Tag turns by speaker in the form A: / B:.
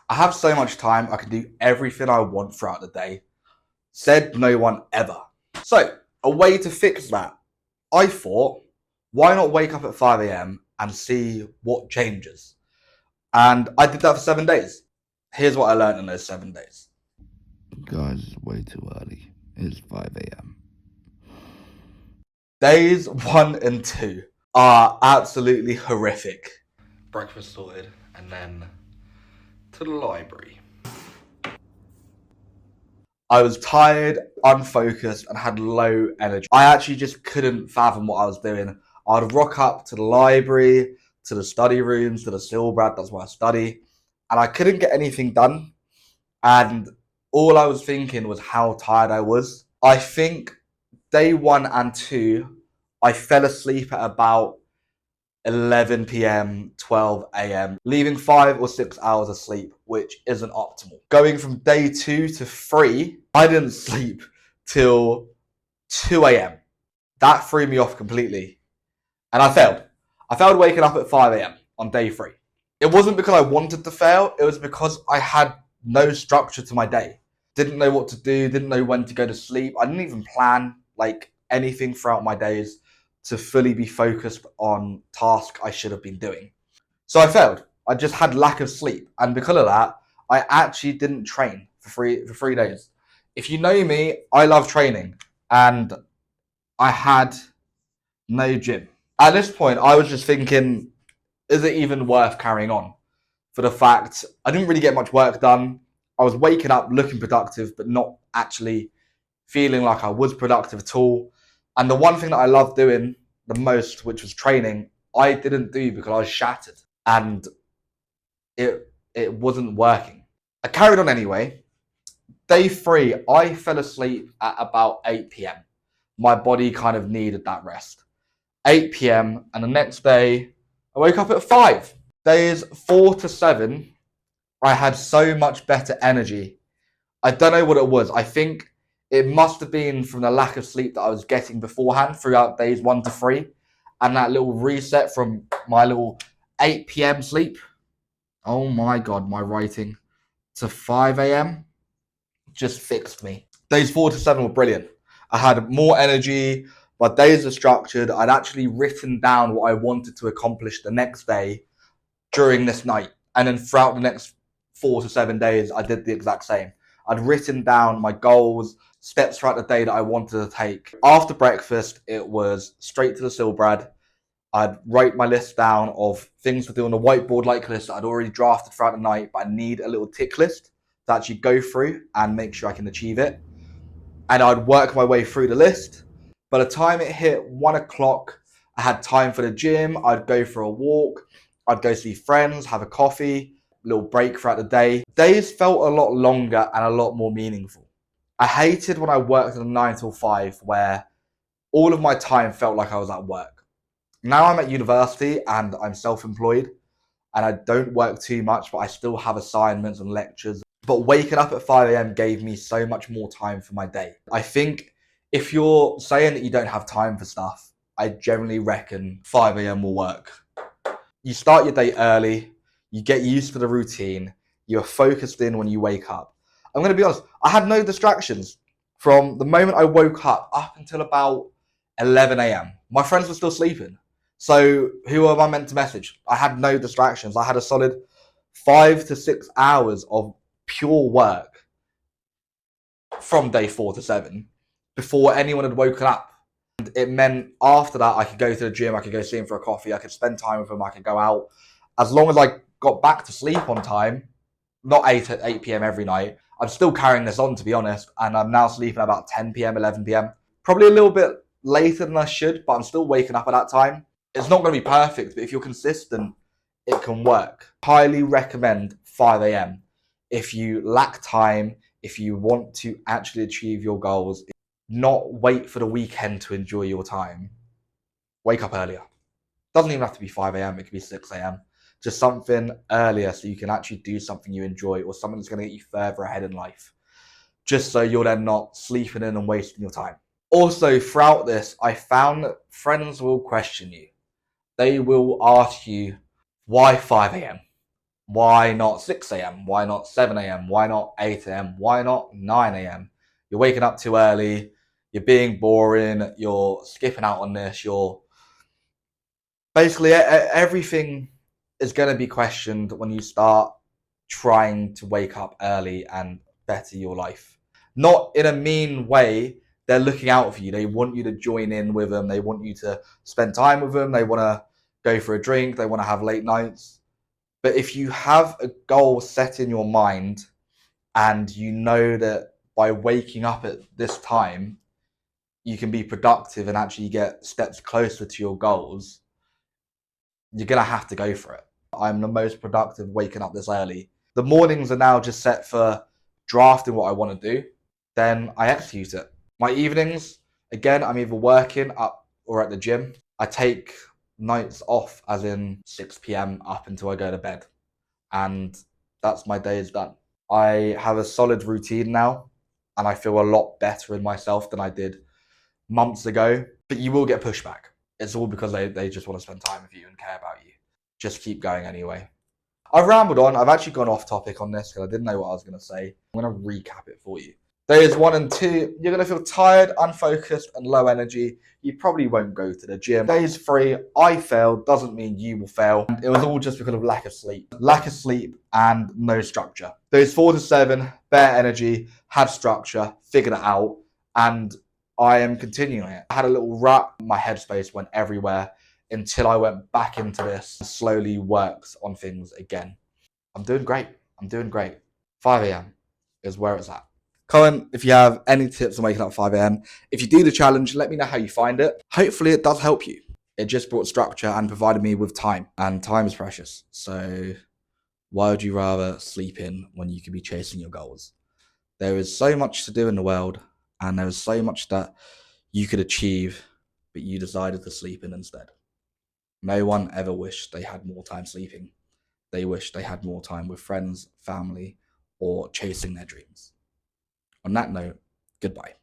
A: I have so much time, I can do everything I want throughout the day. Said no one ever. So, a way to fix that. I thought, why not wake up at 5 a.m. and see what changes? And I did that for 7 days. Here's what I learned in those 7 days.
B: Guys, it's way too early. It's 5 a.m.
A: Days 1 and 2 are absolutely horrific. Breakfast sorted, and then to the library. I was tired, unfocused, and had low energy. I actually just couldn't fathom what I was doing. I'd rock up to the library, to the study rooms, to the Silbrad, that's where I study, and I couldn't get anything done. And all I was thinking was how tired I was. I think day 1 and 2, I fell asleep at about 11 p.m., 12 a.m., leaving 5 or 6 hours of sleep, which isn't optimal. Going from day 2 to 3, I didn't sleep till 2 a.m. That threw me off completely. And I failed. I failed waking up at 5 a.m. on day 3. It wasn't because I wanted to fail, it was because I had no structure to my day. Didn't know what to do, didn't know when to go to sleep. I didn't even plan like anything throughout my days to fully be focused on tasks I should have been doing. So I failed. I just had lack of sleep. And because of that, I actually didn't train for 3 days. If you know me, I love training. And I had no gym. At this point, I was just thinking, is it even worth carrying on? For the fact I didn't really get much work done. I was waking up looking productive, but not actually feeling like I was productive at all. And the one thing that I loved doing the most, which was training, I didn't do because I was shattered and it wasn't working. I carried on anyway. Day 3, I fell asleep at about 8 p.m. My body kind of needed that rest. 8 p.m. and the next day I woke up at 5. Days 4 to 7, I had so much better energy. I don't know what it was. I think it must have been from the lack of sleep that I was getting beforehand throughout days 1 to 3, and that little reset from my little 8 p.m. sleep. Oh my god, my writing to 5 a.m. just fixed me. Days 4 to 7 were brilliant. I had more energy. My days are structured. I'd actually written down what I wanted to accomplish the next day during this night. And then throughout the next 4 to 7 days, I did the exact same. I'd written down my goals, steps throughout the day that I wanted to take. After breakfast, it was straight to the Silbrad. I'd write my list down of things to do on the whiteboard-like list that I'd already drafted throughout the night, but I need a little tick list to actually go through and make sure I can achieve it. And I'd work my way through the list. By the time it hit 1 o'clock, I had time for the gym. I'd go for a walk. I'd go see friends, have a coffee, little break throughout the day. Days felt a lot longer and a lot more meaningful. I hated when I worked at 9 till 5, where all of my time felt like I was at work. Now I'm at university and I'm self-employed and I don't work too much, but I still have assignments and lectures. But waking up at 5 a.m. gave me so much more time for my day. I think if you're saying that you don't have time for stuff, I generally reckon 5 a.m. will work. You start your day early, you get used to the routine, you're focused in when you wake up. I'm going to be honest, I had no distractions from the moment I woke up until about 11 a.m. My friends were still sleeping. So who am I meant to message? I had no distractions. I had a solid 5 to 6 hours of pure work from day 4 to 7 before anyone had woken up. And it meant after that, I could go to the gym, I could go see him for a coffee, I could spend time with him, I could go out. As long as I got back to sleep on time, not 8 p.m. every night, I'm still carrying this on, to be honest, and I'm now sleeping about 10 p.m., 11 p.m. Probably a little bit later than I should, but I'm still waking up at that time. It's not going to be perfect, but if you're consistent, it can work. Highly recommend 5 a.m. If you lack time, if you want to actually achieve your goals, not wait for the weekend to enjoy your time. Wake up earlier. Doesn't even have to be 5 a.m. It could be 6 a.m. Just something earlier so you can actually do something you enjoy or something that's going to get you further ahead in life. Just so you're then not sleeping in and wasting your time. Also, throughout this, I found that friends will question you. They will ask you, why 5 a.m.? Why not 6 a.m.? Why not 7 a.m.? Why not 8 a.m.? Why not 9 a.m.? You're waking up too early. You're being boring. You're skipping out on this. You're basically everything is going to be questioned when you start trying to wake up early and better your life. Not in a mean way. They're looking out for you. They want you to join in with them. They want you to spend time with them. They want to go for a drink. They want to have late nights. But if you have a goal set in your mind and you know that by waking up at this time, you can be productive and actually get steps closer to your goals, you're going to have to go for it. I'm the most productive waking up this early. The mornings are now just set for drafting what I want to do. Then I execute it. My evenings, again, I'm either working up or at the gym. I take nights off, as in 6 p.m. up until I go to bed. And that's my day is done. I have a solid routine now, and I feel a lot better in myself than I did months ago. But you will get pushback. It's all because they just want to spend time with you and care about you. Just keep going anyway. I've rambled on. I've actually gone off topic on this because I didn't know what I was going to say. I'm going to recap it for you. Days 1 and 2, you're going to feel tired, unfocused, and low energy. You probably won't go to the gym. Days 3, I failed, doesn't mean you will fail. And it was all just because of lack of sleep. Lack of sleep and no structure. Days 4 to 7, bare energy, had structure, figured it out, and I am continuing it. I had a little rut, my headspace went everywhere until I went back into this and slowly worked on things again. I'm doing great. I'm doing great. 5 a.m. is where it's at. Comment if you have any tips on waking up at 5 a.m. If you do the challenge, let me know how you find it. Hopefully it does help you. It just brought structure and provided me with time. And time is precious. So why would you rather sleep in when you could be chasing your goals? There is so much to do in the world, and there is so much that you could achieve, but you decided to sleep in instead. No one ever wished they had more time sleeping. They wish they had more time with friends, family, or chasing their dreams. On that note, goodbye.